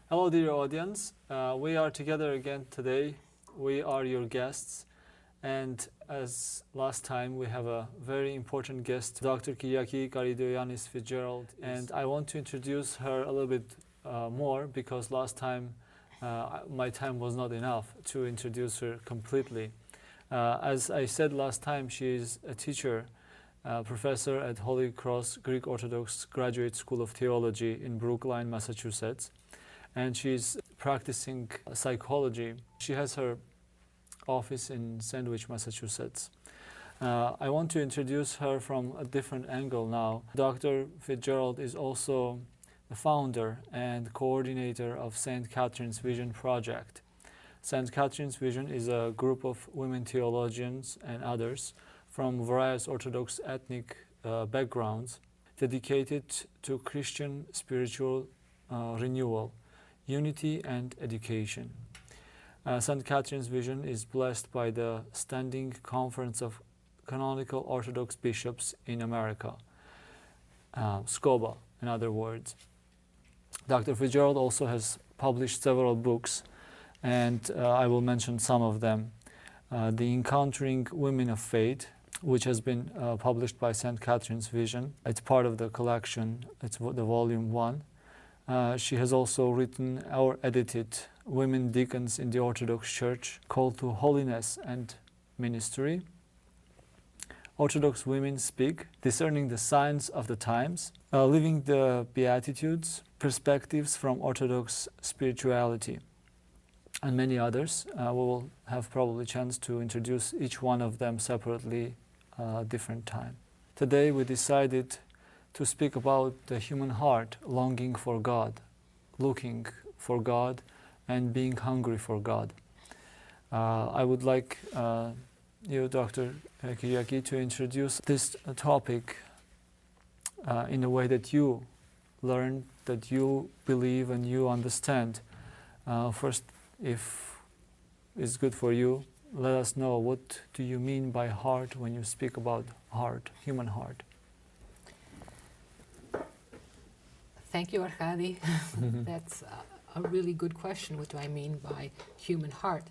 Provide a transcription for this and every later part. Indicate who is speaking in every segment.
Speaker 1: Hello, dear audience. We are together again today. We are your guests. And as last time, we have a very important guest, Dr. Kyriaki Karidioyannis Fitzgerald. And I want to introduce her a little bit more because last time my time was not enough to introduce her completely. As I said last time, she is a teacher, professor at Holy Cross Greek Orthodox Graduate School of Theology in Brookline, Massachusetts. And she's practicing psychology. She has her office in Sandwich, Massachusetts. I want to introduce her from a different angle now. Dr. Fitzgerald is also the founder and coordinator of St. Catherine's Vision Project. St. Catherine's Vision is a group of women theologians and others from various Orthodox ethnic backgrounds dedicated to Christian spiritual renewal, unity and education. St. Catherine's Vision is blessed by the Standing Conference of Canonical Orthodox Bishops in America, SCOBA, in other words. Dr. Fitzgerald also has published several books, and I will mention some of them. The Encountering Women of Faith, which has been published by St. Catherine's Vision. It's part of the collection, it's the volume 1. She has also written or edited Women Deacons in the Orthodox Church, Call to Holiness and Ministry, Orthodox Women Speak, Discerning the Signs of the Times, Living the Beatitudes, Perspectives from Orthodox Spirituality, and many others. We will have probably a chance to introduce each one of them separately different time. Today we decided to speak about the human heart longing for God, looking for God, and being hungry for God. I would like you, Dr. Kyriaki, to introduce this topic in a way that you learn, that you believe and you understand. First, if it's good for you, let us know, what do you mean by heart when you speak about heart, human heart?
Speaker 2: Thank you, Arkady. That's a really good question. What do I mean by human heart?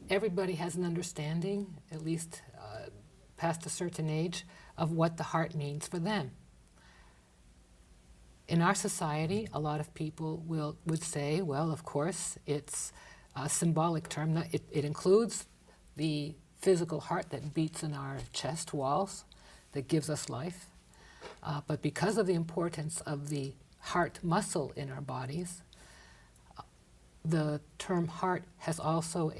Speaker 2: Everybody has an understanding, at least past a certain age, of what the heart means for them. In our society, a lot of people would say, well, of course, it's a symbolic term. It includes the physical heart that beats in our chest walls, that gives us life. But because of the importance of the heart muscle in our bodies, the term heart has also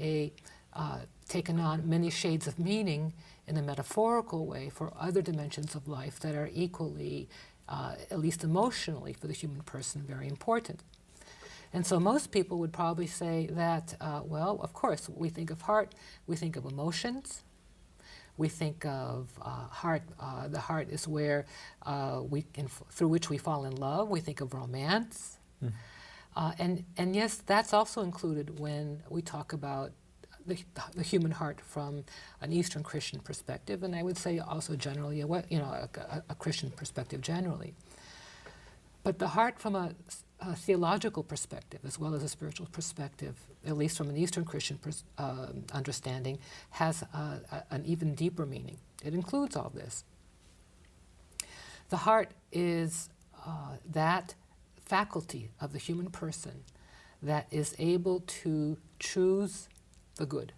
Speaker 2: taken on many shades of meaning in a metaphorical way for other dimensions of life that are equally, at least emotionally for the human person, very important. And so most people would probably say that, well, of course, we think of heart, we think of emotions. We think of heart. The heart is where through which we fall in love. We think of romance, and yes, that's also included when we talk about the human heart from an Eastern Christian perspective, and I would say also generally, a Christian perspective generally. But the heart from a theological perspective, as well as a spiritual perspective, at least from an Eastern Christian understanding, has an even deeper meaning. It includes all this. The heart is that faculty of the human person that is able to choose the good.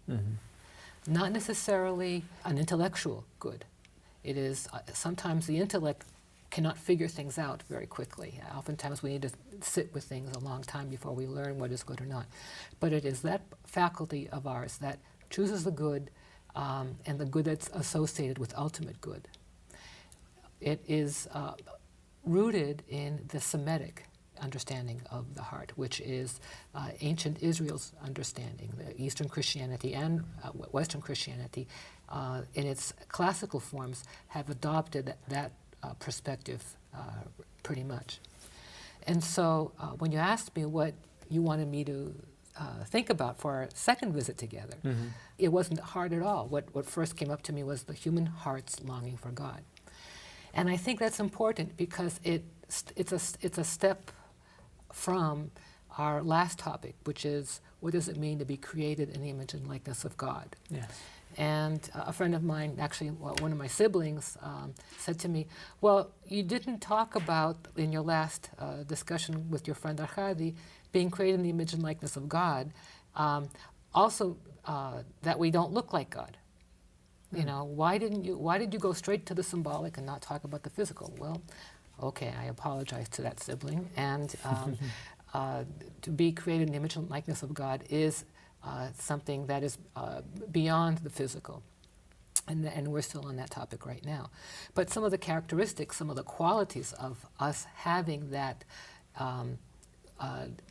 Speaker 2: Mm-hmm. Not necessarily an intellectual good. It is sometimes the intellect cannot figure things out very quickly. Oftentimes we need to sit with things a long time before we learn what is good or not. But it is that faculty of ours that chooses the good, and the good that's associated with ultimate good. It is rooted in the Semitic understanding of the heart, which is ancient Israel's understanding. The Eastern Christianity and Western Christianity, in its classical forms, have adopted that perspective pretty much. And so when you asked me what you wanted me to think about for our second visit together, it wasn't hard at all. What first came up to me was the human heart's longing for God. And I think that's important because it's a step from our last topic, which is what does it mean to be created in the image and likeness of God?
Speaker 1: Yes.
Speaker 2: And a friend of mine, actually one of my siblings, said to me, well, you didn't talk about, in your last discussion with your friend Arcadi, being created in the image and likeness of God, also that we don't look like God. You know, why did you go straight to the symbolic and not talk about the physical? Well, okay, I apologize to that sibling. And to be created in the image and likeness of God is something that is beyond the physical. And we're still on that topic right now. But some of the characteristics, some of the qualities of us having that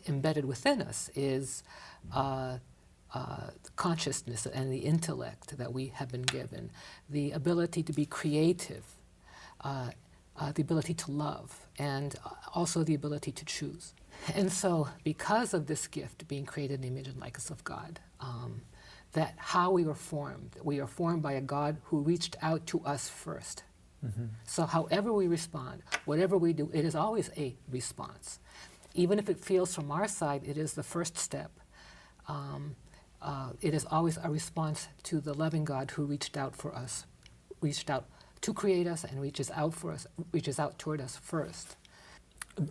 Speaker 2: embedded within us is consciousness and the intellect that we have been given, the ability to be creative, the ability to love, and also the ability to choose. And so, because of this gift, being created in the image and likeness of God, that how we are formed by a God who reached out to us first. Mm-hmm. So however we respond, whatever we do, it is always a response. Even if it feels from our side, it is the first step. It is always a response to the loving God who reached out for us, reached out to create us and reaches out for us, reaches out toward us first.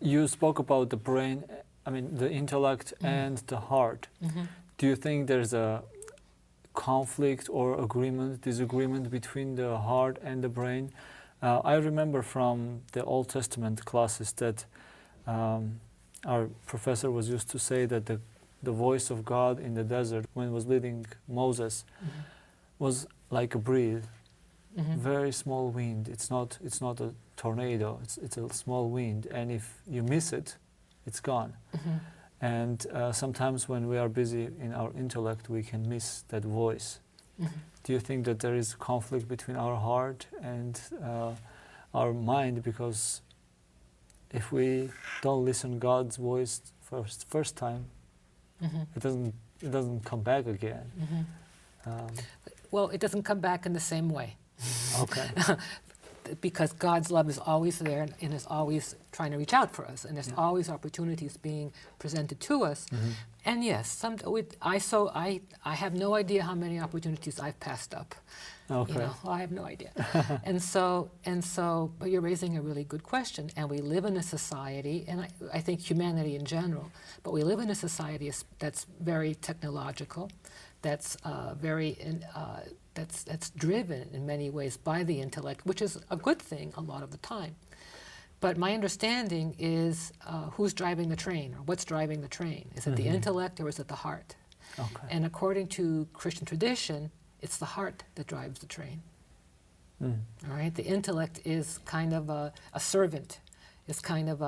Speaker 1: You spoke about the brain, the intellect and the heart. Mm-hmm. Do you think there's a conflict or disagreement between the heart and the brain? I remember from the Old Testament classes that our professor was used to say that the voice of God in the desert when he was leading Moses mm-hmm. was like a breeze. Mm-hmm. Very small wind. It's not a tornado. It's a small wind, and if you miss it, it's gone. Mm-hmm. And sometimes when we are busy in our intellect, we can miss that voice. Mm-hmm. Do you think that there is conflict between our heart and our mind? Because if we don't listen God's voice first time, mm-hmm. it doesn't come back again. Mm-hmm.
Speaker 2: Well, it doesn't come back in the same way.
Speaker 1: Okay.
Speaker 2: Because God's love is always there and is always trying to reach out for us, and there's always opportunities being presented to us. Mm-hmm. And yes, I have no idea how many opportunities I've passed up. Okay. I have no idea. and so, but you're raising a really good question. And we live in a society, and I think humanity in general, but we live in a society that's very technological, that's that's driven in many ways by the intellect, which is a good thing a lot of the time. But my understanding is who's driving the train, or what's driving the train? Is it mm-hmm. the intellect or is it the heart? Okay. And according to Christian tradition, it's the heart that drives the train. Mm. All right, the intellect is kind of a servant. It's kind of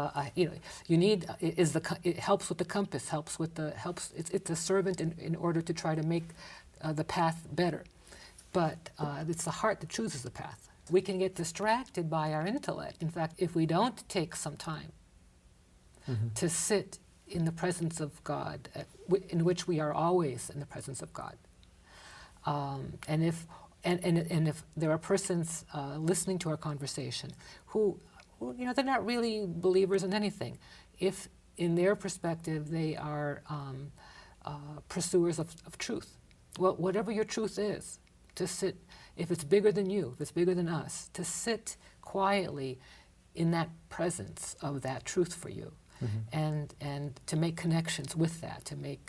Speaker 2: it helps with the compass, it's a servant in order to try to make the path better. But it's the heart that chooses the path. We can get distracted by our intellect. In fact, if we don't take some time mm-hmm. to sit in the presence of God, in which we are always in the presence of God, and if there are persons listening to our conversation who they're not really believers in anything, if in their perspective they are pursuers of truth, well, whatever your truth is, to sit, if it's bigger than you, if it's bigger than us, to sit quietly in that presence of that truth for you, mm-hmm. and to make connections with that, to make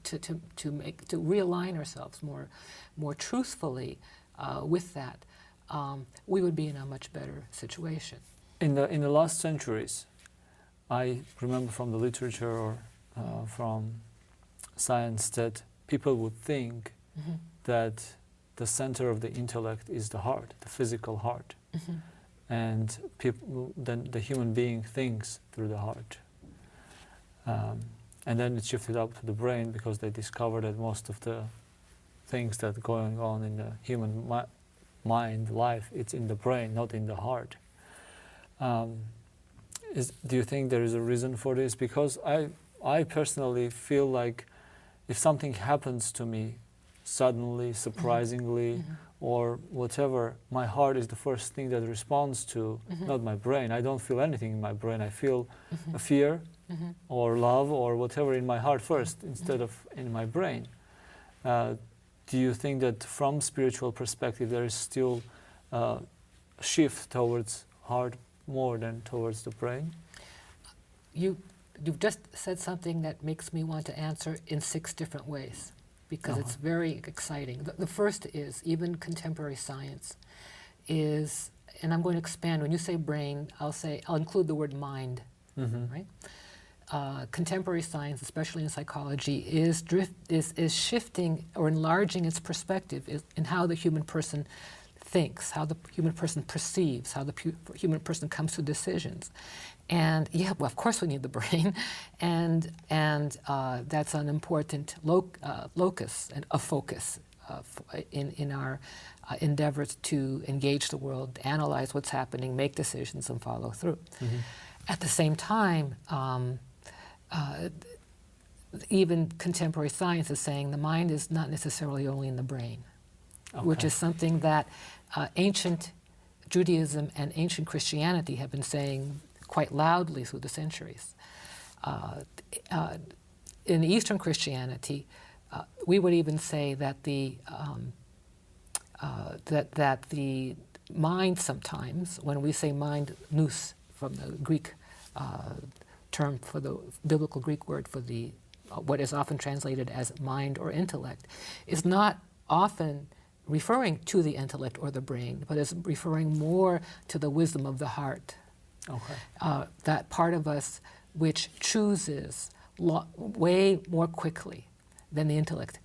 Speaker 2: to realign ourselves more truthfully with that, we would be in a much better situation. In
Speaker 1: the last centuries, I remember from the literature or from science that people would think mm-hmm. that the center of the intellect is the heart, the physical heart. Mm-hmm. And then the human being thinks through the heart. And then it shifted up to the brain because they discovered that most of the things that are going on in the human mind, life, it's in the brain, not in the heart. Do you think there is a reason for this? Because I personally feel like if something happens to me suddenly, surprisingly, mm-hmm. or whatever, my heart is the first thing that responds to, mm-hmm. not my brain. I don't feel anything in my brain. I feel mm-hmm. a fear, or love or whatever in my heart first instead of in my brain. Do you think that from spiritual perspective there is still a shift towards heart more than towards the brain?
Speaker 2: You've just said something that makes me want to answer in 6 different ways, because it's very exciting. The first is, even contemporary science is, and I'm going to expand, when you say brain, I'll include the word mind, right? Contemporary science, especially in psychology, is shifting or enlarging its perspective in how the human person thinks, how the human person perceives, how the human person comes to decisions. And yeah, well, of course we need the brain, and that's an important locus and a focus in our endeavors to engage the world, analyze what's happening, make decisions, and follow through. At the same time, even contemporary science is saying the mind is not necessarily only in the brain, which is something that ancient Judaism and ancient Christianity have been saying quite loudly through the centuries. In Eastern Christianity, we would even say that the mind sometimes, when we say mind, nous, from the Greek term for the biblical Greek word for the what is often translated as mind or intellect, is not often referring to the intellect or the brain, but is referring more to the wisdom of the heart. That part of us which chooses way more quickly than the intellect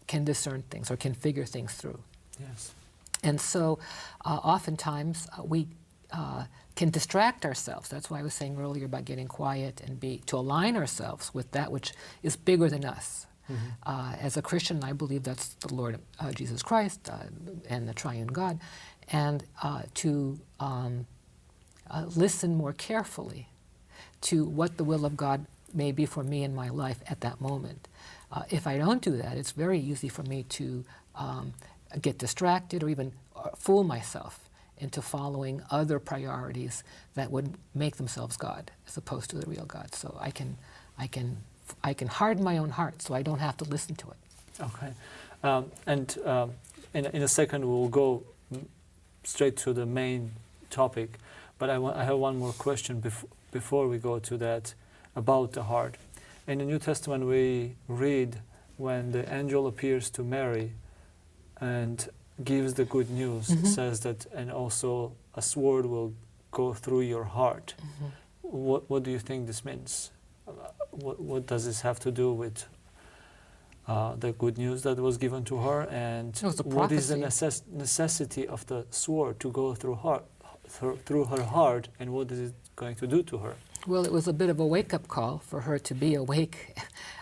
Speaker 2: can discern things or can figure things through.
Speaker 1: Yes.
Speaker 2: And so oftentimes we can distract ourselves. That's why I was saying earlier about getting quiet and to align ourselves with that which is bigger than us. As a Christian, I believe that's the Lord Jesus Christ and the triune God, and to listen more carefully to what the will of God may be for me in my life at that moment. If I don't do that, it's very easy for me to get distracted or even fool myself into following other priorities that would make themselves God as opposed to the real God. So I can harden my own heart so I don't have to listen to it.
Speaker 1: Okay. In a second we'll go straight to the main topic, but I have one more question before we go to that about the heart. In the New Testament we read when the angel appears to Mary and gives the good news, says that, and also a sword will go through your heart. What do you think this means? What does this have to do with the good news that was given to her, and what is the necessity of the sword to go through her heart, and what is it going to do to her?
Speaker 2: Well, it was a bit of a wake-up call for her to be awake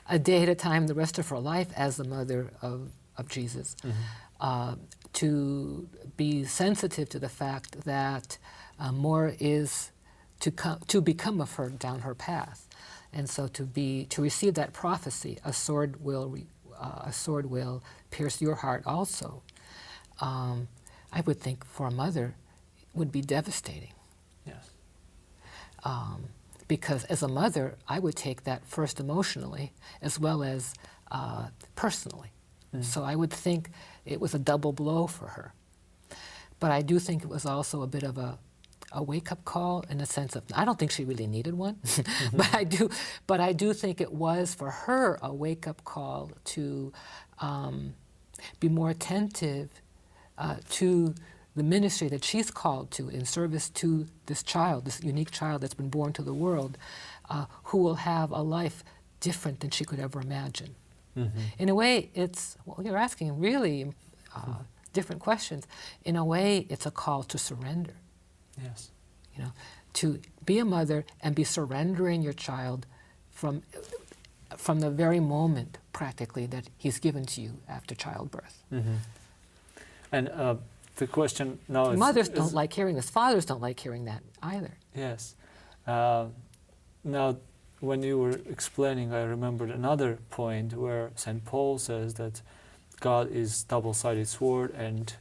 Speaker 2: a day at a time the rest of her life as the mother of Jesus. To be sensitive to the fact that more is to become of her down her path, and so to receive that prophecy, a sword will pierce your heart also. I would think for a mother would be devastating.
Speaker 1: Yes.
Speaker 2: Because as a mother, I would take that first emotionally as well as personally. So I would think it was a double blow for her. But I do think it was also a bit of a wake-up call in the sense of, I don't think she really needed one, but I do think it was for her a wake-up call to be more attentive to the ministry that she's called to in service to this child, this unique child that's been born to the world, who will have a life different than she could ever imagine. In a way, you're asking really different questions. In a way, it's a call to surrender.
Speaker 1: Yes.
Speaker 2: To be a mother and be surrendering your child from the very moment, practically, that he's given to you after childbirth.
Speaker 1: And the question now is...
Speaker 2: Mothers don't like hearing this. Fathers don't like hearing that either.
Speaker 1: Yes. Now, when you were explaining, I remembered another point where St. Paul says that God is double-sided sword, and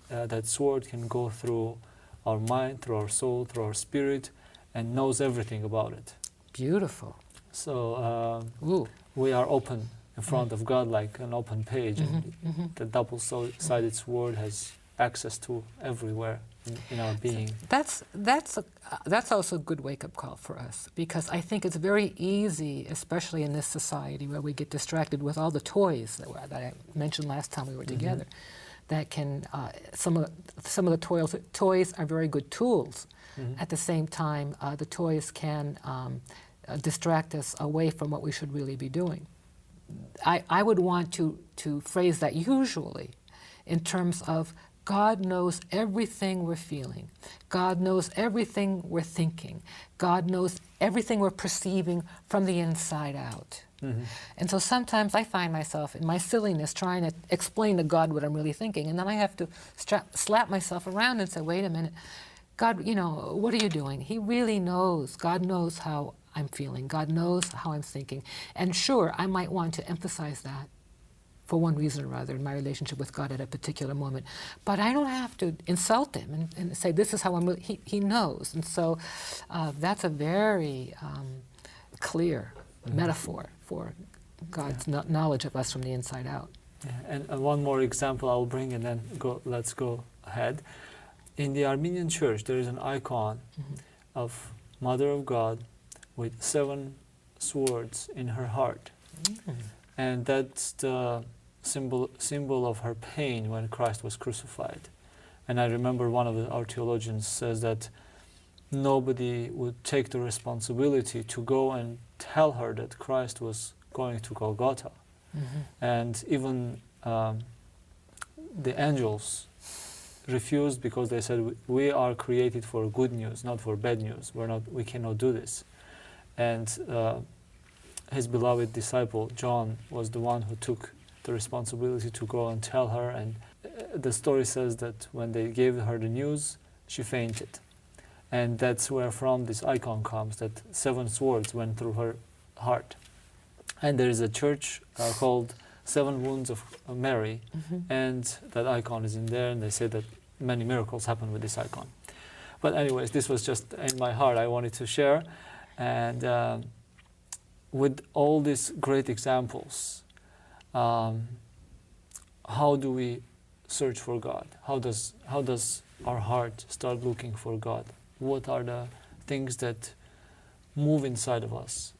Speaker 1: that sword can go through our mind, through our soul, through our spirit, and knows everything about it.
Speaker 2: Beautiful.
Speaker 1: So
Speaker 2: Ooh.
Speaker 1: we are open in front of God like an open page, and the double-sided sword has access to everywhere in our being.
Speaker 2: That's also a good wake-up call for us, because I think it's very easy, especially in this society where we get distracted with all the toys that I mentioned last time we were together. That can some of the toys are very good tools. At the same time, the toys can distract us away from what we should really be doing. I would want to phrase that usually in terms of God knows everything we're feeling. God knows everything we're thinking. God knows everything we're perceiving from the inside out. And so sometimes I find myself in my silliness trying to explain to God what I'm really thinking, and then I have to slap myself around and say, wait a minute, God, what are you doing? He really knows. God knows how I'm feeling. God knows how I'm thinking. And sure, I might want to emphasize that for one reason or other in my relationship with God at a particular moment. But I don't have to insult him and say, this is how I'm really, he knows. And so that's a very clear metaphor for God's knowledge of us from the inside out.
Speaker 1: Yeah. And one more example I'll bring, and then let's go ahead. In the Armenian church, there is an icon of Mother of God with 7 swords in her heart. And that's the symbol of her pain when Christ was crucified. And I remember one of our theologians says that nobody would take the responsibility to go and tell her that Christ was going to Golgotha. And even the angels refused, because they said, we are created for good news, not for bad news. We cannot do this. And his beloved disciple John was the one who took the responsibility to go and tell her. And the story says that when they gave her the news, she fainted. And that's where from this icon comes, that 7 swords went through her heart. And there is a church called 7 Wounds of Mary, and that icon is in there, and they say that many miracles happen with this icon. But anyways, this was just in my heart, I wanted to share. And with all these great examples, how do we search for God? How does our heart start looking for God? What are the things that move inside of us?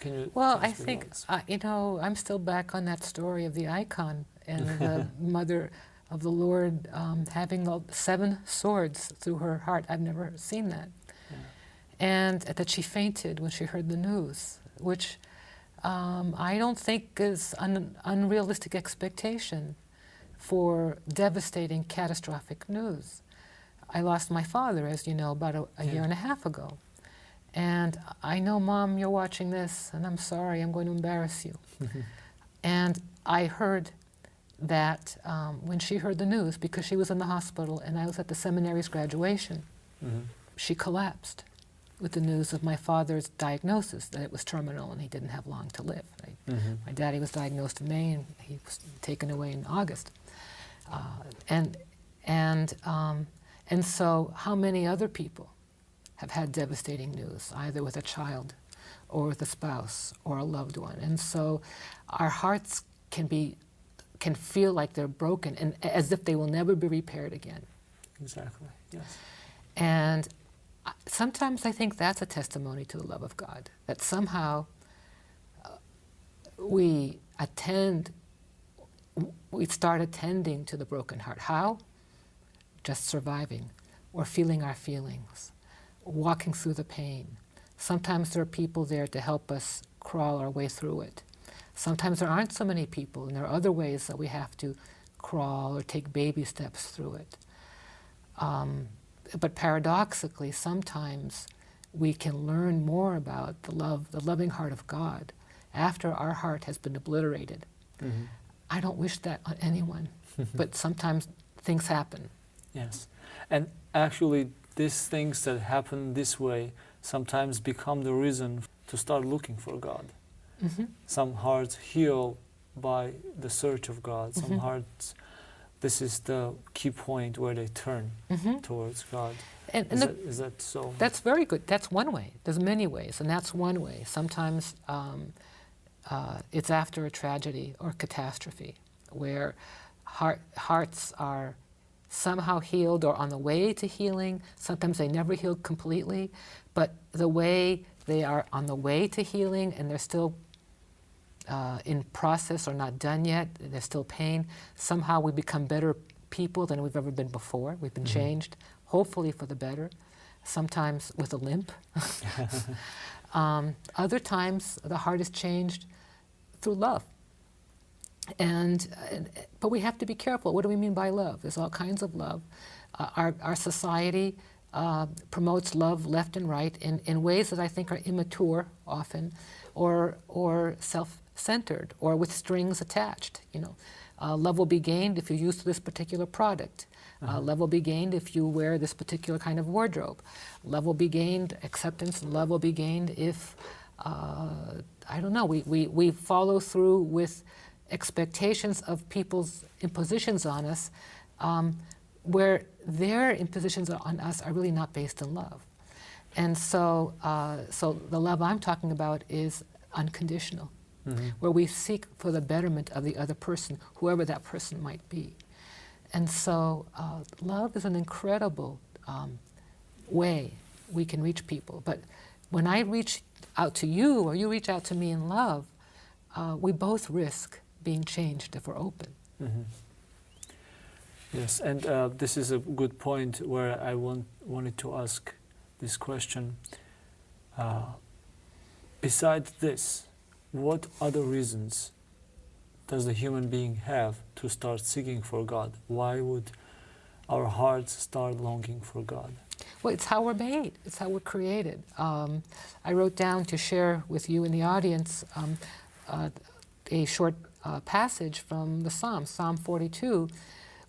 Speaker 1: Can you?
Speaker 2: Well, I think, I'm still back on that story of the icon and the mother of the Lord having the 7 swords through her heart. I've never seen that. Yeah. And that she fainted when she heard the news, which I don't think is an unrealistic expectation for devastating, catastrophic news. I lost my father, as you know, about a year and a half ago. And I know, Mom, you're watching this, and I'm sorry, I'm going to embarrass you. And I heard that when she heard the news, because she was in the hospital and I was at the seminary's graduation, she collapsed with the news of my father's diagnosis, that it was terminal and he didn't have long to live. My daddy was diagnosed in May and he was taken away in August. And so how many other people have had devastating news, either with a child or with a spouse or a loved one? And so our hearts can feel like they're broken and as if they will never be repaired again.
Speaker 1: Exactly, yes.
Speaker 2: And sometimes I think that's a testimony to the love of God, that somehow we start attending to the broken heart. How? Just surviving or feeling our feelings, walking through the pain. Sometimes there are people there to help us crawl our way through it. Sometimes there aren't so many people, and there are other ways that we have to crawl or take baby steps through it. But paradoxically, sometimes we can learn more about the loving heart of God after our heart has been obliterated. I don't wish that on anyone, but sometimes things happen.
Speaker 1: Yes, and actually these things that happen this way sometimes become the reason to start looking for God. Some hearts heal by the search of God. Some hearts this is the key point where they turn towards God.
Speaker 2: And
Speaker 1: Is that so?
Speaker 2: that's very good. That's one way. There's many ways, and that's one way. Sometimes it's after a tragedy or catastrophe where hearts are somehow healed or on the way to healing. Sometimes they never heal completely, but the way they are on the way to healing and they're still in process or not done yet, there's still pain, somehow we become better people than we've ever been before. We've been changed, hopefully for the better, sometimes with a limp. Other times the heart is changed through love. But we have to be careful. What do we mean by love? There's all kinds of love. Our society promotes love left and right in ways that I think are immature often, or self-centered, or with strings attached. Love will be gained if you use this particular product. Love will be gained if you wear this particular kind of wardrobe. Love will be gained, acceptance, love will be gained if, I don't know, we follow through with expectations of people's impositions on us, where their impositions on us are really not based in love. And so the love I'm talking about is unconditional, where we seek for the betterment of the other person, whoever that person might be. And so love is an incredible way we can reach people. But when I reach out to you or you reach out to me in love, we both risk being changed if we're open.
Speaker 1: Yes, and this is a good point where I wanted to ask this question. Besides this, what other reasons does the human being have to start seeking for God? Why would our hearts start longing for God?
Speaker 2: Well, it's how we're made. It's how we're created. I wrote down to share with you in the audience a short passage from the Psalm, Psalm 42,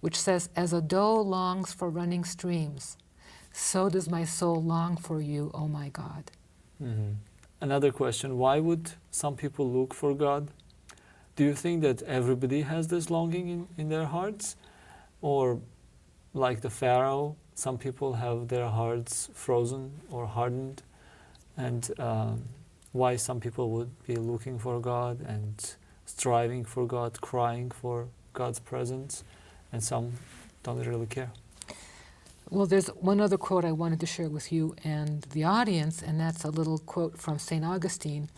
Speaker 2: which says, "As a doe longs for running streams, so does my soul long for you, O my God."
Speaker 1: Another question, why would some people look for God? Do you think that everybody has this longing in their hearts? Or like the Pharaoh, some people have their hearts frozen or hardened? And why some people would be looking for God and striving for God, crying for God's presence, and some don't really care?
Speaker 2: Well, there's one other quote I wanted to share with you and the audience, and that's a little quote from St. Augustine,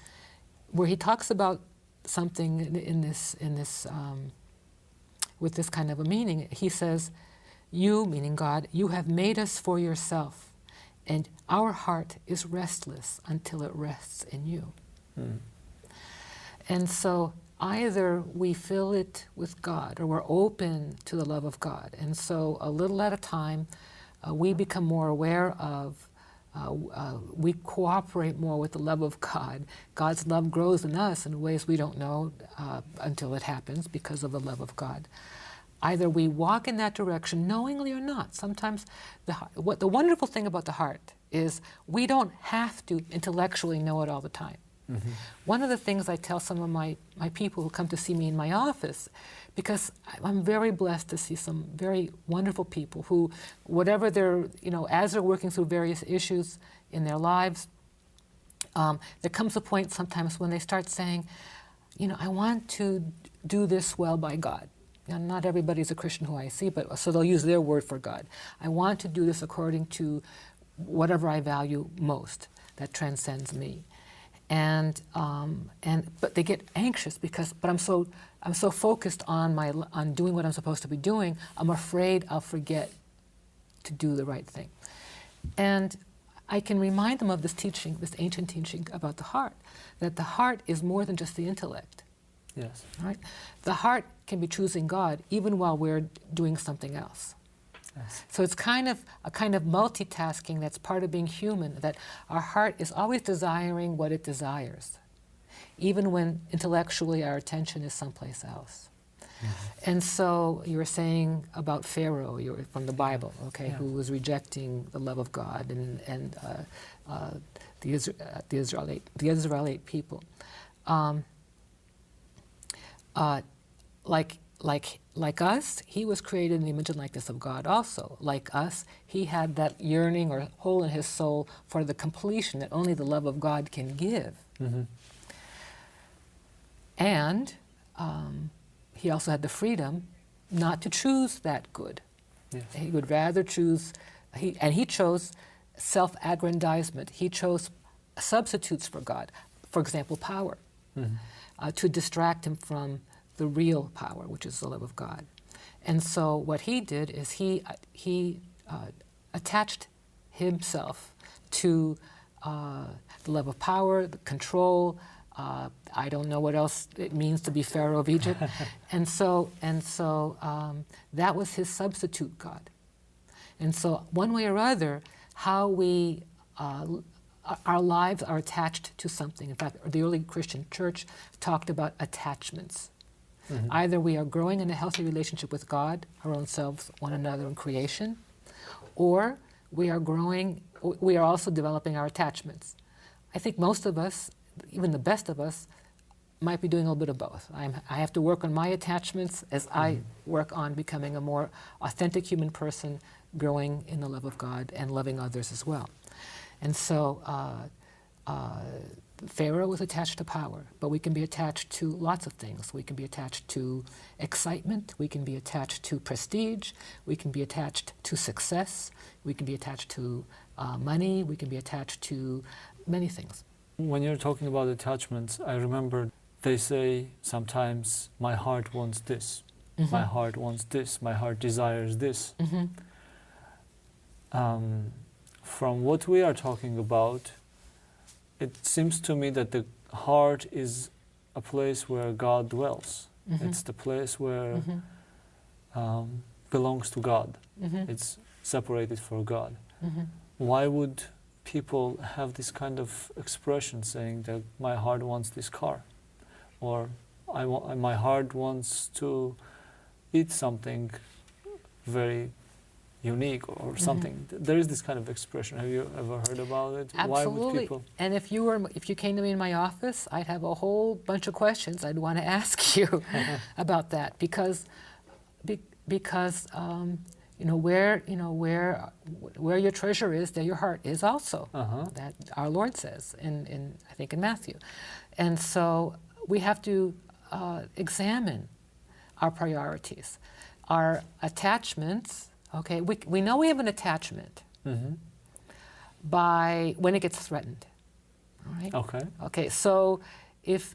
Speaker 2: where he talks about something in this with this kind of a meaning. He says, "You," meaning God, "you have made us for yourself, and our heart is restless until it rests in you." And so either we fill it with God or we're open to the love of God. And so a little at a time, we become more aware of, we cooperate more with the love of God. God's love grows in us in ways we don't know until it happens because of the love of God. Either we walk in that direction knowingly or not. Sometimes the wonderful thing about the heart is we don't have to intellectually know it all the time. One of the things I tell some of my people who come to see me in my office, because I'm very blessed to see some very wonderful people who, whatever they're, as they're working through various issues in their lives, there comes a point sometimes when they start saying, I want to do this well by God. Now, not everybody's a Christian who I see, but so they'll use their word for God. I want to do this according to whatever I value most that transcends me. But they get anxious but I'm so focused on doing what I'm supposed to be doing, I'm afraid I'll forget to do the right thing. And I can remind them of this teaching, this ancient teaching about the heart, that the heart is more than just the intellect.
Speaker 1: Yes.
Speaker 2: Right? The heart can be choosing God even while we're doing something else.
Speaker 1: Yes.
Speaker 2: So it's a kind of multitasking that's part of being human, that our heart is always desiring what it desires, even when intellectually our attention is someplace else. And so you were saying about Pharaoh, from the Bible, okay, who was rejecting the love of God and the Israelite people. like us, he was created in the image and likeness of God also. Like us, he had that yearning or hole in his soul for the completion that only the love of God can give.
Speaker 1: Mm-hmm.
Speaker 2: And he also had the freedom not to choose that good.
Speaker 1: Yes.
Speaker 2: He would rather choose, he chose self-aggrandizement. He chose substitutes for God. For example, power, to distract him from the real power, which is the love of God. And so what he did is he attached himself to the love of power, the control. I don't know what else it means to be Pharaoh of Egypt. and so that was his substitute God. And so one way or other, how we, our lives are attached to something. In fact, the early Christian church talked about attachments. Mm-hmm. Either we are growing in a healthy relationship with God, our own selves, one another, and creation, or we are also developing our attachments. I think most of us, even the best of us, might be doing a little bit of both. I have to work on my attachments as I work on becoming a more authentic human person, growing in the love of God and loving others as well. And so Pharaoh was attached to power, but we can be attached to lots of things. We can be attached to excitement, we can be attached to prestige, we can be attached to success, we can be attached to money, we can be attached to many things.
Speaker 1: When you're talking about attachments, I remember they say sometimes, my heart wants this, my heart wants this, my heart desires this. From what we are talking about, it seems to me that the heart is a place where God dwells. It's the place where belongs to God. It's separated for God. Why would people have this kind of expression saying that my heart wants this car, or my heart wants to eat something very unique or something? There is this kind of expression. Have you ever heard about it?
Speaker 2: Absolutely.
Speaker 1: Why would people?
Speaker 2: And if you came to me in my office, I'd have a whole bunch of questions I'd want to ask you about that, because where your treasure is, there your heart is also. That our Lord says in I think in Matthew. And so we have to examine our priorities, our attachments. Okay, we know we have an attachment by when it gets threatened. All right.
Speaker 1: Okay.
Speaker 2: Okay. So if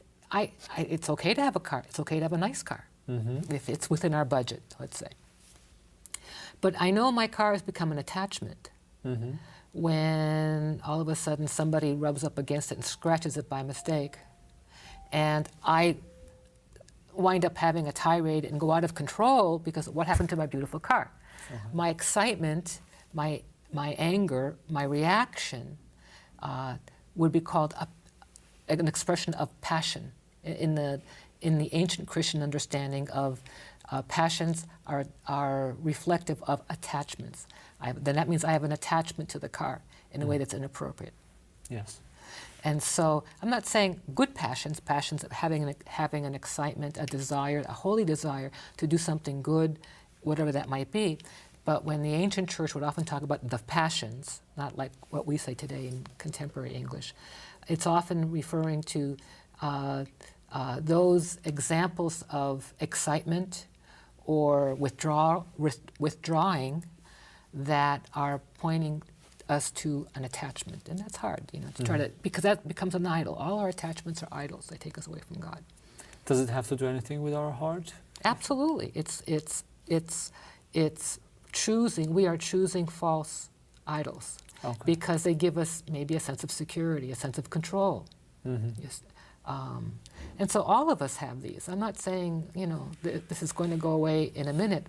Speaker 2: it's okay to have a car. It's okay to have a nice car if it's within our budget, let's say. But I know my car has become an attachment when all of a sudden somebody rubs up against it and scratches it by mistake, and I wind up having a tirade and go out of control because what happened to my beautiful car? My excitement, my anger, my reaction would be called an expression of passion. In the ancient Christian understanding of passions are reflective of attachments. Then that means I have an attachment to the car in a way that's inappropriate.
Speaker 1: Yes.
Speaker 2: And so I'm not saying good passions of having an excitement, a desire, a holy desire to do something good, whatever that might be. But when the ancient church would often talk about the passions, not like what we say today in contemporary English, it's often referring to those examples of excitement or withdrawing that are pointing us to an attachment. And that's hard, to try to, because that becomes an idol. All our attachments are idols. They take us away from God.
Speaker 1: Does it have to do anything with our heart?
Speaker 2: Absolutely. It's choosing. We are choosing false idols because they give us maybe a sense of security, a sense of control. Yes. And so all of us have these. I'm not saying, this is going to go away in a minute,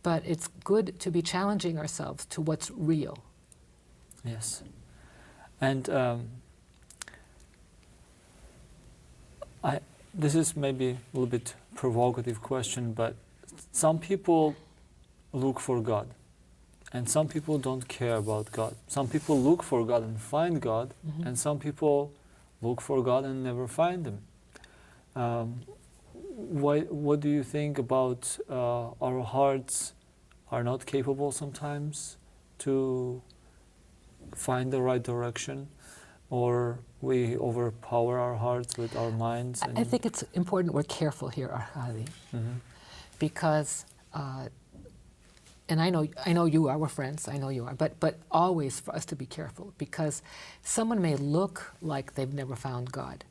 Speaker 2: but it's good to be challenging ourselves to what's real.
Speaker 1: Yes. And this is maybe a little bit provocative question, but some people look for God, and some people don't care about God. Some people look for God and find God, and some people look for God and never find Him. what do you think about our hearts are not capable sometimes to find the right direction, or we overpower our hearts with our minds?
Speaker 2: I think it's important we're careful here, Arhadi, because, and I know you are, we're friends, I know you are, but always for us to be careful, because someone may look like they've never found God,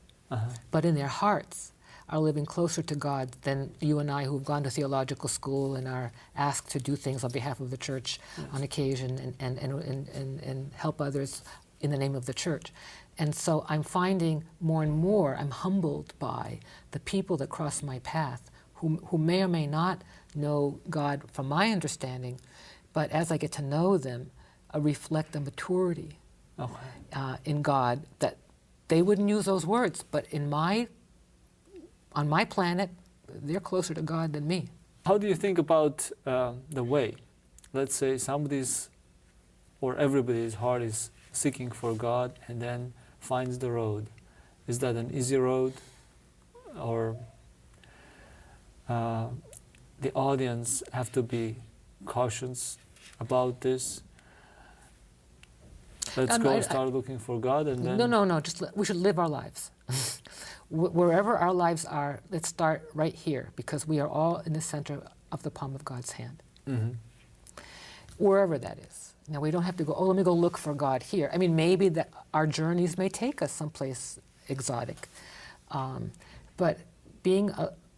Speaker 2: but in their hearts are living closer to God than you and I, who've gone to theological school and are asked to do things on behalf of the church on occasion and help others in the name of the church. And so I'm finding more and more, I'm humbled by the people that cross my path who may or may not know God from my understanding, but as I get to know them, reflect a maturity in God that they wouldn't use those words, but on my planet, they're closer to God than me.
Speaker 1: How do you think about the way? Let's say somebody's or everybody's heart is seeking for God and then finds the road. Is that an easy road, or the audience have to be cautious about this? Let's go start looking for God and then...
Speaker 2: No, we should live our lives. Wherever our lives are, let's start right here, because we are all in the center of the palm of God's hand. Wherever that is. Now, we don't have to go, let me go look for God here. I mean, maybe that our journeys may take us someplace exotic. But being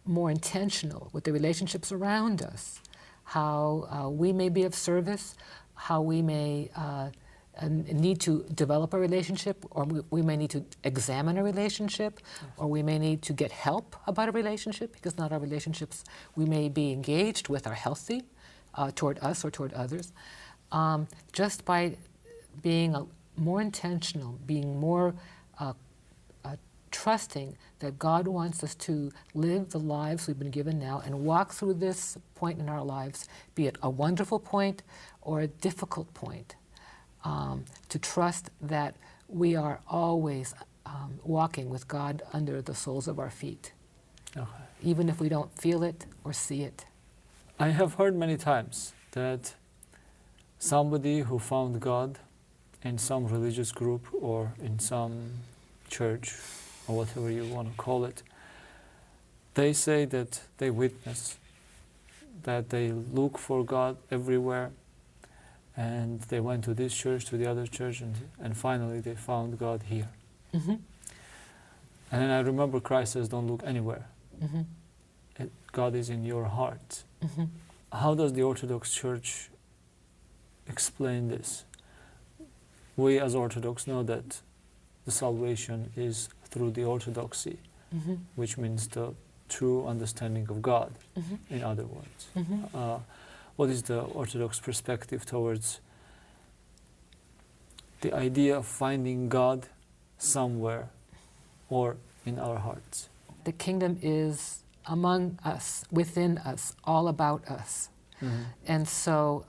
Speaker 2: more intentional with the relationships around us, how we may be of service, how we may need to develop a relationship, or we may need to examine a relationship, or we may need to get help about a relationship, because not all relationships we may be engaged with are healthy toward us or toward others. Just by being more intentional, being more trusting that God wants us to live the lives we've been given now and walk through this point in our lives, be it a wonderful point or a difficult point. To trust that we are always walking with God under the soles of our feet, even if we don't feel it or see it.
Speaker 1: I have heard many times that somebody who found God in some religious group or in some church, or whatever you want to call it, they say that they witness, that they look for God everywhere, and they went to this church, to the other church, and finally they found God here. And then I remember Christ says, don't look anywhere. God is in your heart. How does the Orthodox Church explain this? We as Orthodox know that the salvation is through the orthodoxy, which means the true understanding of God, in other words. What is the Orthodox perspective towards the idea of finding God somewhere or in our hearts?
Speaker 2: The kingdom is among us, within us, all about us. And so,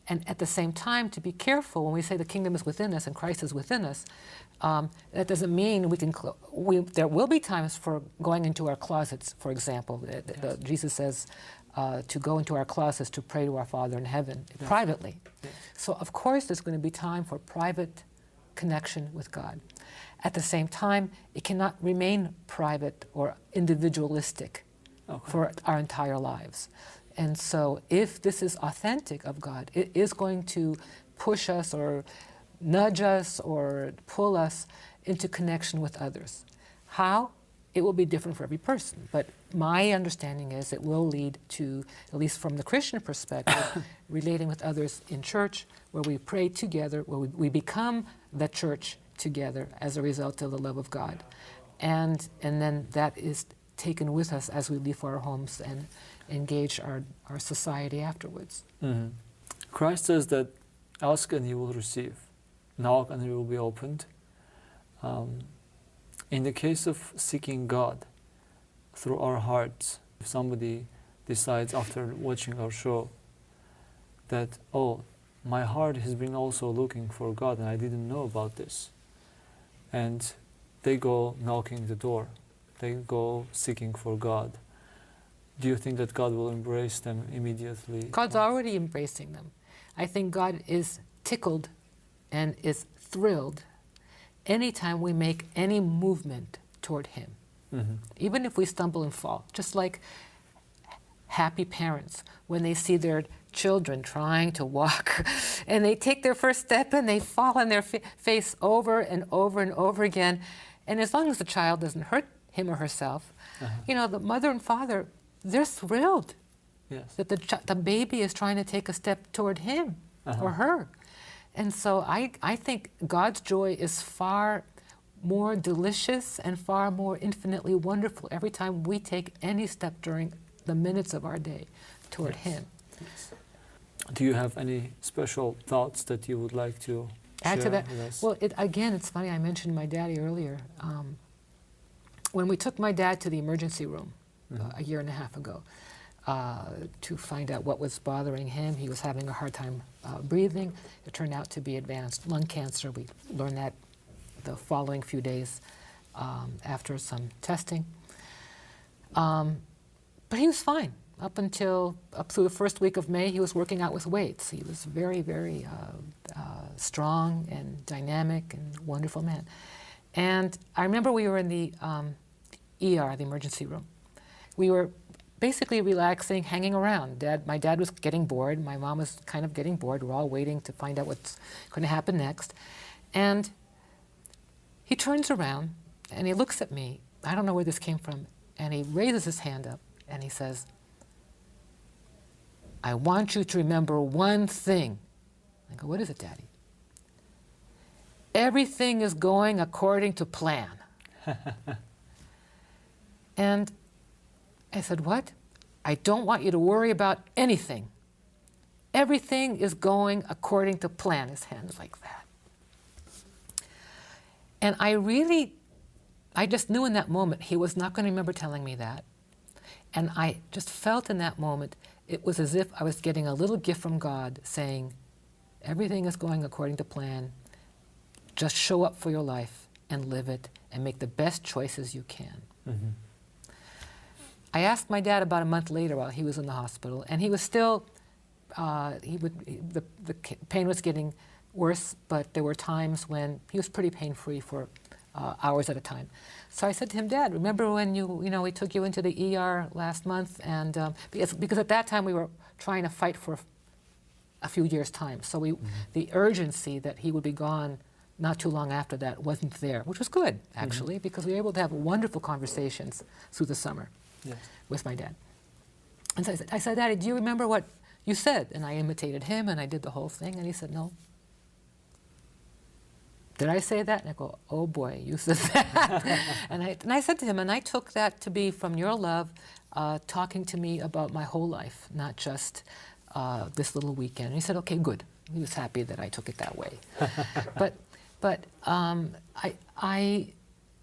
Speaker 2: and at the same time, to be careful when we say the kingdom is within us and Christ is within us, that doesn't mean we can, there will be times for going into our closets, for example. Jesus says to go into our closets to pray to our Father in heaven, privately. So of course there's going to be time for private connection with God. At the same time, it cannot remain private or individualistic for our entire lives. And so if this is authentic of God, it is going to push us or nudge us or pull us into connection with others. How? It will be different for every person. But my understanding is it will lead to, at least from the Christian perspective, relating with others in church, where we pray together, where we become the church together as a result of the love of God. And then that is taken with us as we leave our homes and engage our society afterwards.
Speaker 1: Christ says that ask and you will receive, knock and it will be opened. In the case of seeking God through our hearts, if somebody decides after watching our show that, oh, my heart has been also looking for God and I didn't know about this, and they go knocking the door, they go seeking for God, do you think that God will embrace them immediately?
Speaker 2: God's already embracing them. I think God is tickled and is thrilled anytime we make any movement toward Him.
Speaker 1: Mhm.
Speaker 2: Even if we stumble and fall, just like happy parents when they see their children trying to walk and they take their first step and they fall on their face over and over and over again. And as long as the child doesn't hurt him or herself, the mother and father, they're thrilled
Speaker 1: Yes.
Speaker 2: that the baby is trying to take a step toward him or her. And so I think God's joy is far more delicious and far more infinitely wonderful every time we take any step during the minutes of our day toward Him.
Speaker 1: Yes. Do you have any special thoughts that you would like to
Speaker 2: Add to
Speaker 1: share
Speaker 2: that,
Speaker 1: with us?
Speaker 2: well, again, it's funny, I mentioned my daddy earlier. When we took my dad to the emergency room a year and a half ago to find out what was bothering him, he was having a hard time breathing. It turned out to be advanced lung cancer. We learned that the following few days after some testing. But he was fine. Up through the first week of May, he was working out with weights. He was very, very strong and dynamic and wonderful man. And I remember we were in the ER, the emergency room. We were basically relaxing, hanging around. My dad was getting bored. My mom was kind of getting bored. We're all waiting to find out what's going to happen next. And he turns around and he looks at me. I don't know where this came from. And he raises his hand up and he says, "I want you to remember one thing." I go, "What is it, Daddy?" "Everything is going according to plan." And I said, "What?" "I don't want you to worry about anything. Everything is going according to plan." His hand is like that. And I just knew in that moment he was not going to remember telling me that. And I just felt in that moment, it was as if I was getting a little gift from God saying, everything is going according to plan. Just show up for your life and live it and make the best choices you can.
Speaker 1: Mm-hmm.
Speaker 2: I asked my dad about a month later while he was in the hospital, and he was still, the pain was getting worse, but there were times when he was pretty pain-free for hours at a time. So I said to him, "Dad, remember when we took you into the ER last month?" And because at that time we were trying to fight for a few years' time. So the urgency that he would be gone not too long after that wasn't there, which was good, actually, because we were able to have wonderful conversations through the summer with my dad. And so I said, "Daddy, do you remember what you said?" And I imitated him, and I did the whole thing. And he said, "No." "Did I say that?" And I go, "Oh boy, you said that." and I said to him, and I took that to be from your love, talking to me about my whole life, not just this little weekend. And he said, "Okay, good." He was happy that I took it that way. but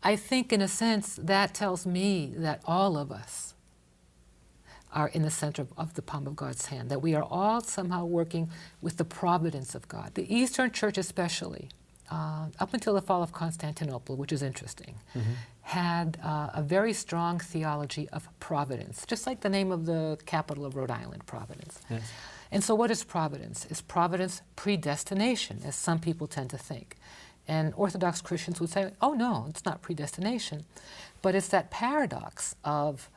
Speaker 2: I think in a sense that tells me that all of us are in the center of the palm of God's hand, that we are all somehow working with the providence of God. The Eastern Church especially, up until the fall of Constantinople, which is interesting, had a very strong theology of providence, just like the name of the capital of Rhode Island, Providence.
Speaker 1: Yes.
Speaker 2: And so what is providence? Is providence predestination, as some people tend to think? And Orthodox Christians would say, "Oh no, it's not predestination." But it's that paradox of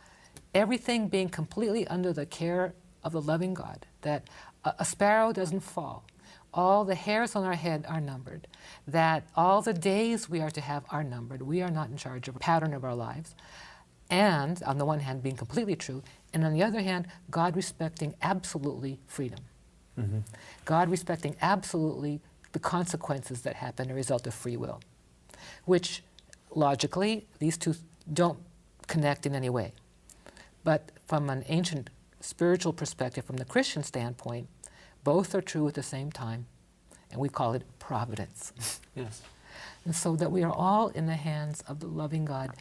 Speaker 2: everything being completely under the care of the loving God, that a sparrow doesn't fall, all the hairs on our head are numbered, that all the days we are to have are numbered. We are not in charge of a pattern of our lives. And on the one hand, being completely true, and on the other hand, God respecting absolutely freedom.
Speaker 1: Mm-hmm.
Speaker 2: God respecting absolutely the consequences that happen as a result of free will, which logically, these two don't connect in any way. But from an ancient spiritual perspective, from the Christian standpoint, both are true at the same time, and we call it providence.
Speaker 1: Yes.
Speaker 2: And so that we are all in the hands of the loving God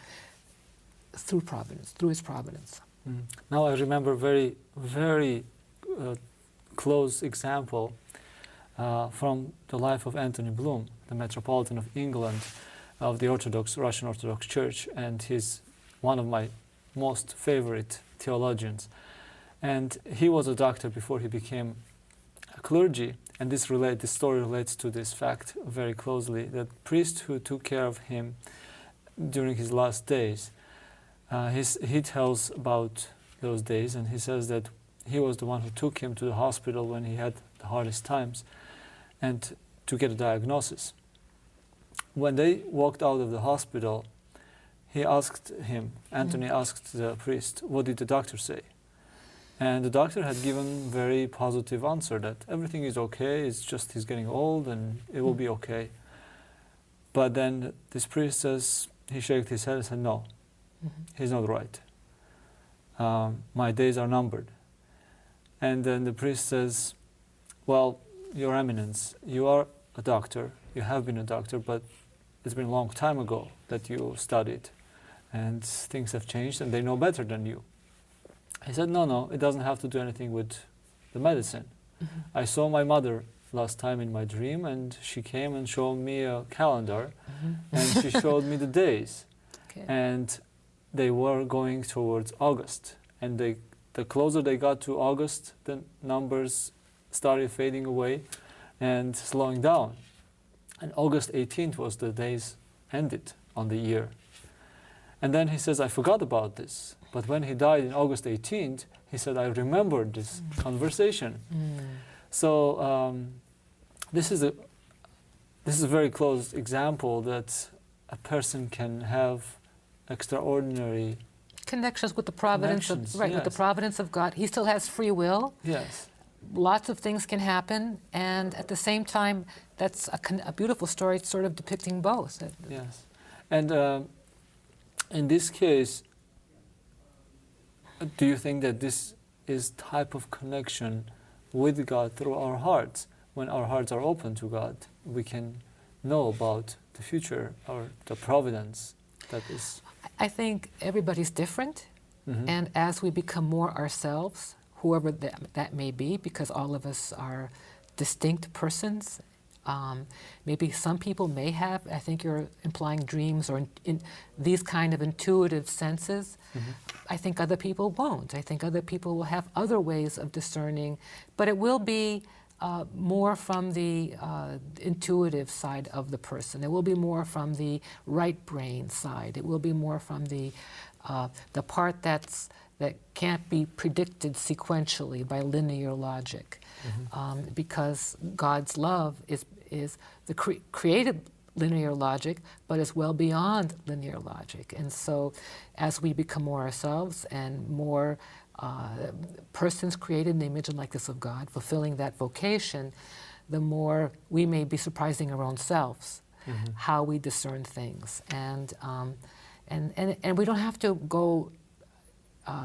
Speaker 2: through providence, through His providence.
Speaker 1: Mm. Now I remember very, very close example from the life of Anthony Bloom, the Metropolitan of England of the Russian Orthodox Church, and he's one of my most favorite theologians. And he was a doctor before he became a clergy. And this story relates to this fact very closely. The priest who took care of him during his last days, he tells about those days, and he says that he was the one who took him to the hospital when he had the hardest times and to get a diagnosis. When they walked out of the hospital, Anthony asked the priest, what did the doctor say? And the doctor had given very positive answer that everything is okay, it's just he's getting old and it will be okay. But then this priest says, he shook his head and said, no, he's not right. My days are numbered. And then the priest says, well, Your Eminence, you are a doctor, you have been a doctor, but it's been a long time ago that you studied and things have changed and they know better than you. He said, no, it doesn't have to do anything with the medicine. I saw my mother last time in my dream, and she came and showed me a calendar, and she showed me the days.
Speaker 2: Okay.
Speaker 1: And they were going towards August. And the closer they got to August, the numbers started fading away and slowing down. And August 18th was the days ended on the year. And then he says, I forgot about this. But when he died in August 18th, he said, I remembered this conversation. So this is a very close example that a person can have extraordinary
Speaker 2: connections with the providence of
Speaker 1: Connections,
Speaker 2: with the
Speaker 1: yes.
Speaker 2: providence of God. He still has free will.
Speaker 1: Yes.
Speaker 2: Lots of things can happen, and at the same time, that's a beautiful story, sort of depicting both.
Speaker 1: Yes. And in this case, do you think that this is type of connection with God through our hearts? When our hearts are open to God, we can know about the future or the providence that is.
Speaker 2: I think everybody's different, and as we become more ourselves, whoever that may be, because all of us are distinct persons. Maybe some people may have, I think you're implying dreams or in these kind of intuitive senses. I think other people won't. I think other people will have other ways of discerning, but it will be more from the intuitive side of the person. It will be more from the right brain side. It will be more from the part that can't be predicted sequentially by linear logic, because God's love is the created linear logic, but is well beyond linear logic. And so, as we become more ourselves and more persons created in the image and likeness of God, fulfilling that vocation, the more we may be surprising our own selves, how we discern things, and we don't have to go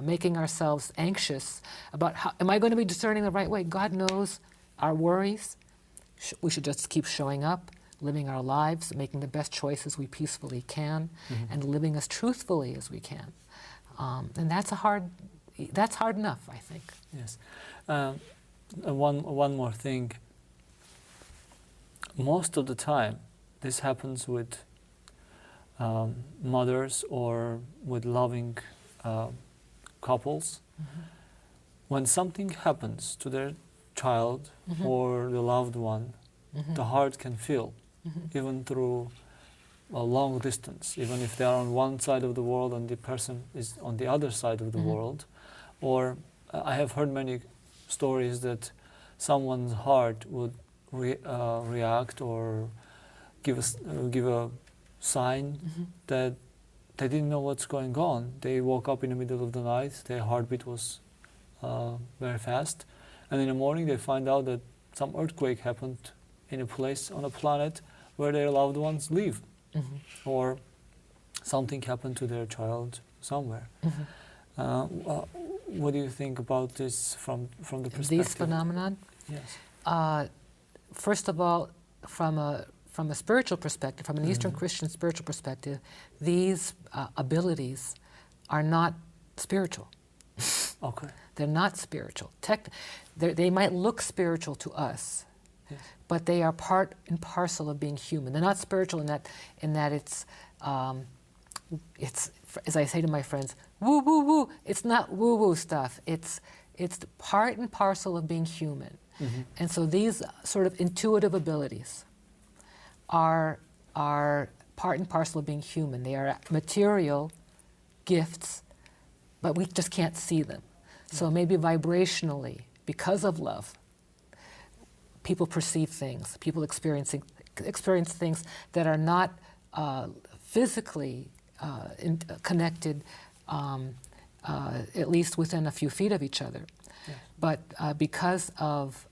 Speaker 2: making ourselves anxious about how am I going to be discerning the right way. God knows our worries. We should just keep showing up, living our lives, making the best choices we peacefully can, and living as truthfully as we can. And that's hard enough, I think.
Speaker 1: Yes. One more thing. Most of the time, this happens with mothers or with loving couples. When something happens to their child or the loved one, the heart can feel, even through a long distance, even if they are on one side of the world and the person is on the other side of the world. Or I have heard many stories that someone's heart would react or give a sign that they didn't know what's going on. They woke up in the middle of the night, their heartbeat was very fast, and in the morning they find out that some earthquake happened in a place on a planet where their loved ones live, or something happened to their child somewhere. What do you think about this from the perspective?
Speaker 2: These phenomenon?
Speaker 1: Yes.
Speaker 2: First of all, from a spiritual perspective, from an Eastern Christian spiritual perspective, these abilities are not spiritual.
Speaker 1: Okay.
Speaker 2: They're not spiritual. They might look spiritual to us,
Speaker 1: Yes.
Speaker 2: but they are part and parcel of being human. They're not spiritual in that it's as I say to my friends, woo, woo, woo. It's not woo-woo stuff. It's part and parcel of being human.
Speaker 1: Mhm.
Speaker 2: And so these sort of intuitive abilities are part and parcel of being human. They are material gifts, but we just can't see them. So maybe vibrationally, because of love, people perceive things, people experience things that are not physically connected, at least within a few feet of each other.
Speaker 1: Yes.
Speaker 2: But because of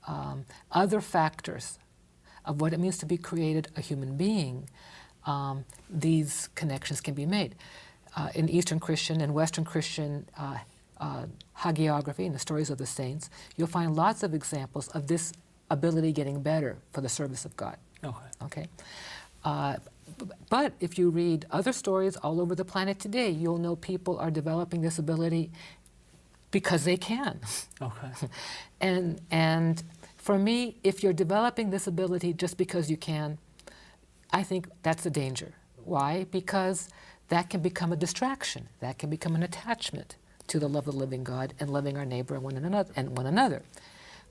Speaker 2: other factors of what it means to be created a human being, these connections can be made. In Eastern Christian and Western Christian hagiography, in the stories of the saints, you'll find lots of examples of this ability getting better for the service of God. Okay? But if you read other stories all over the planet today, you'll know people are developing this ability because they can.
Speaker 1: Okay.
Speaker 2: And for me, if you're developing this ability just because you can, I think that's a danger. Why? Because that can become a distraction. That can become an attachment to the love of the living God and loving our neighbor and one another.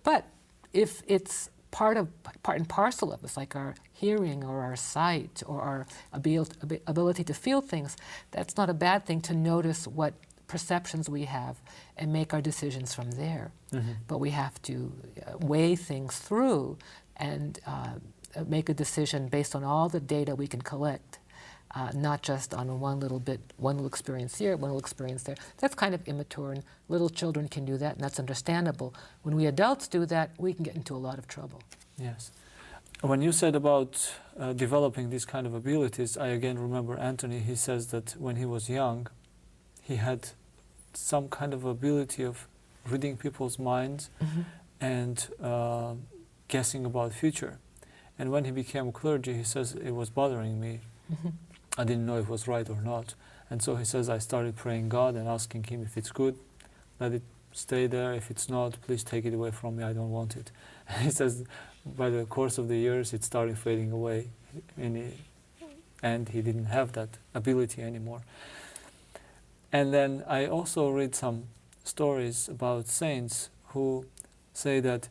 Speaker 2: But if it's part and parcel of us, like our hearing or our sight or our ability to feel things, that's not a bad thing to notice what perceptions we have and make our decisions from there.
Speaker 1: Mm-hmm.
Speaker 2: But we have to weigh things through and make a decision based on all the data we can collect, not just on one little experience here, one little experience there. That's kind of immature, and little children can do that, and that's understandable. When we adults do that, we can get into a lot of trouble.
Speaker 1: Yes. When you said about developing these kind of abilities, I again remember Anthony. He says that when he was young, he had some kind of ability of reading people's minds
Speaker 2: Mm-hmm.
Speaker 1: and guessing about future. And when he became clergy, he says it was bothering me.
Speaker 2: Mm-hmm.
Speaker 1: I didn't know if it was right or not. And so he says I started praying God and asking him if it's good, let it stay there. If it's not, please take it away from me. I don't want it. And he says by the course of the years, it started fading away. And he didn't have that ability anymore. And then I also read some stories about saints who say that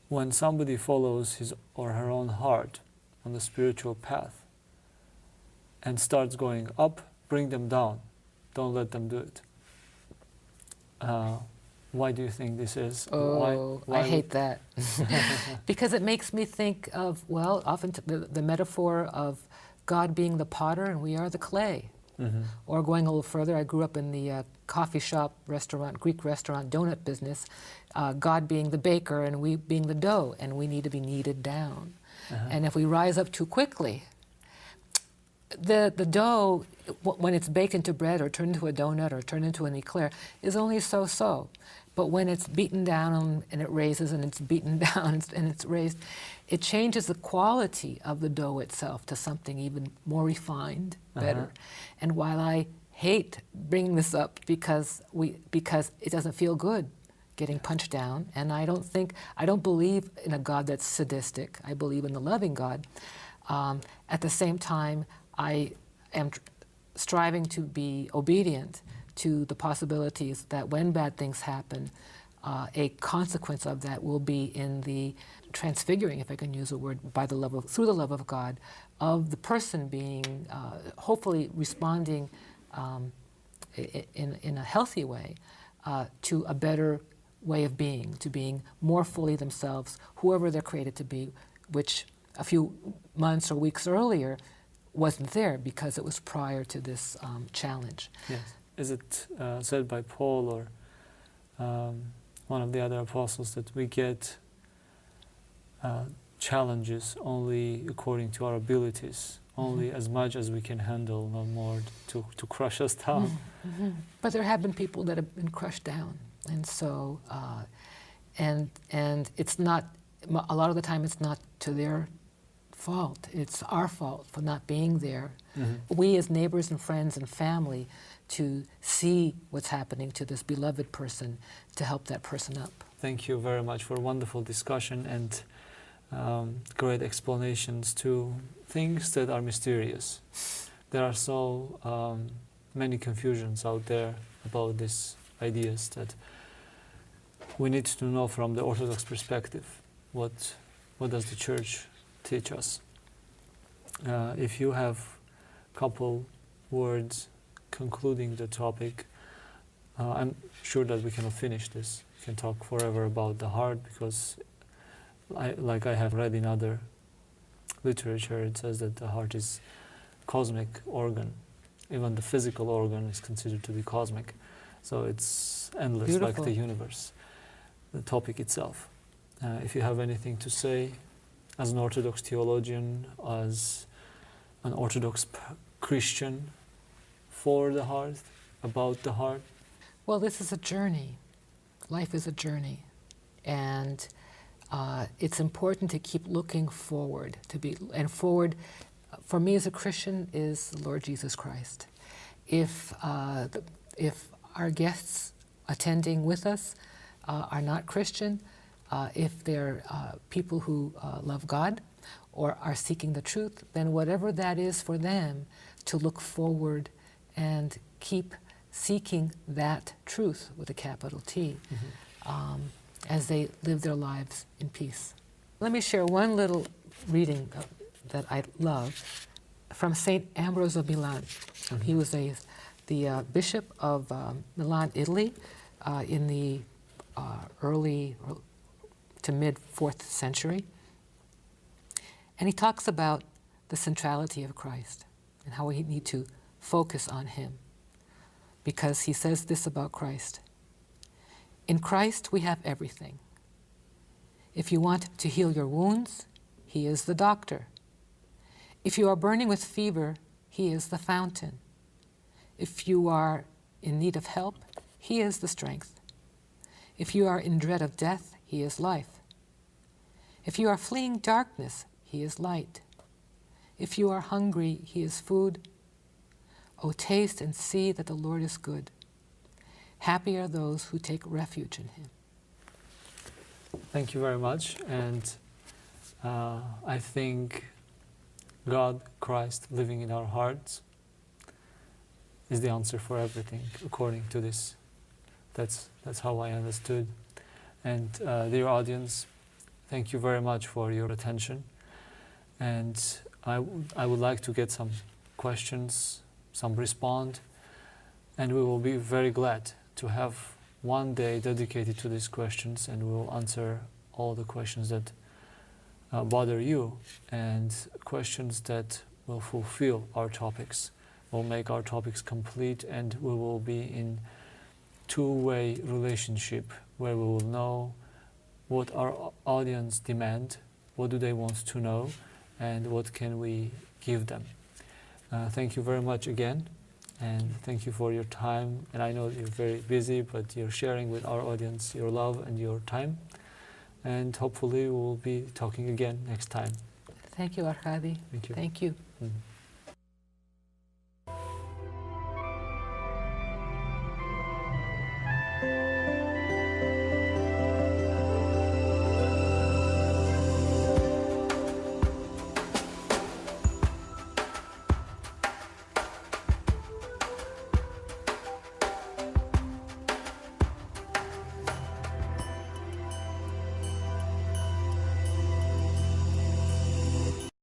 Speaker 1: when somebody follows his or her own heart on the spiritual path and starts going up, bring them down. Don't let them do it. Why do you think this is?
Speaker 2: Oh,
Speaker 1: why
Speaker 2: I hate that. Because it makes me think of, well, often the metaphor of God being the potter and we are the clay.
Speaker 1: Mm-hmm.
Speaker 2: Or going a little further, I grew up in the coffee shop, restaurant, Greek restaurant, donut business, God being the baker and we being the dough, and we need to be kneaded down.
Speaker 1: Uh-huh.
Speaker 2: And if we rise up too quickly, the dough, when it's baked into bread or turned into a donut or turned into an eclair, is only so-so. But when it's beaten down and it raises and it's beaten down and it's raised, it changes the quality of the dough itself to something even more refined, better.
Speaker 1: Uh-huh.
Speaker 2: And while I hate bringing this up because it doesn't feel good getting punched down, and I don't believe in a God that's sadistic. I believe in the loving God. At the same time, I am striving to be obedient to the possibilities that when bad things happen, a consequence of that will be in the transfiguring, if I can use a word, through the love of God, of the person being hopefully responding in a healthy way to a better way of being, to being more fully themselves, whoever they're created to be, which a few months or weeks earlier wasn't there because it was prior to this challenge.
Speaker 1: Yes. Is it said by Paul or one of the other apostles that we get challenges only according to our abilities, only as much as we can handle, not more to crush us down?
Speaker 2: Mm-hmm. But there have been people that have been crushed down, and so and it's not, a lot of the time it's not to their fault. It's our fault for not being there. Mm-hmm. We as neighbors and friends and family to see what's happening to this beloved person, to help that person up.
Speaker 1: Thank you very much for a wonderful discussion and great explanations to things that are mysterious. They are so many confusions out there about these ideas that we need to know from the Orthodox perspective. What does the Church teach us? If you have a couple words concluding the topic, I'm sure that we cannot finish this. We can talk forever about the heart, because like I have read in other literature, it says that the heart is cosmic organ. Even the physical organ is considered to be cosmic. So it's endless,
Speaker 2: Beautiful.
Speaker 1: like the universe, the topic itself. If you have anything to say as an Orthodox theologian, as an Orthodox Christian, for the heart, about the heart.
Speaker 2: Well, this is a journey. Life is a journey. And it's important to keep looking forward. And forward, for me as a Christian, is the Lord Jesus Christ. If our guests attending with us are not Christian, if they're people who love God or are seeking the truth, then whatever that is for them, to look forward and keep seeking that truth with a capital T, as they live their lives in peace. Let me share one little reading that I love from St. Ambrose of Milan. He was the bishop of Milan, Italy, in the early to mid 4th century. And he talks about the centrality of Christ and how we need to focus on him. Because he says this about Christ: in Christ we have everything. If you want to heal your wounds, he is the doctor. If you are burning with fever, he is the fountain. If you are in need of help, he is the strength. If you are in dread of death, he is life. If you are fleeing darkness, he is light. If you are hungry, he is food. O taste and see that the Lord is good. Happy are those who take refuge in him.
Speaker 1: Thank you very much. And I think God, Christ, living in our hearts is the answer for everything, according to this. That's how I understood. And dear audience, thank you very much for your attention. And I would like to get some questions, some respond, and we will be very glad to have one day dedicated to these questions, and we will answer all the questions that bother you, and questions that will fulfill our topics, will make our topics complete, and we will be in two-way relationship where we will know what our audience demand, what do they want to know, and what can we give them. Thank you very much again, and thank you for your time. And I know you're very busy, but you're sharing with our audience your love and your time. And hopefully we'll be talking again next time.
Speaker 2: Thank you, Arkady.
Speaker 1: Thank you.
Speaker 2: Thank you.
Speaker 1: Mhm.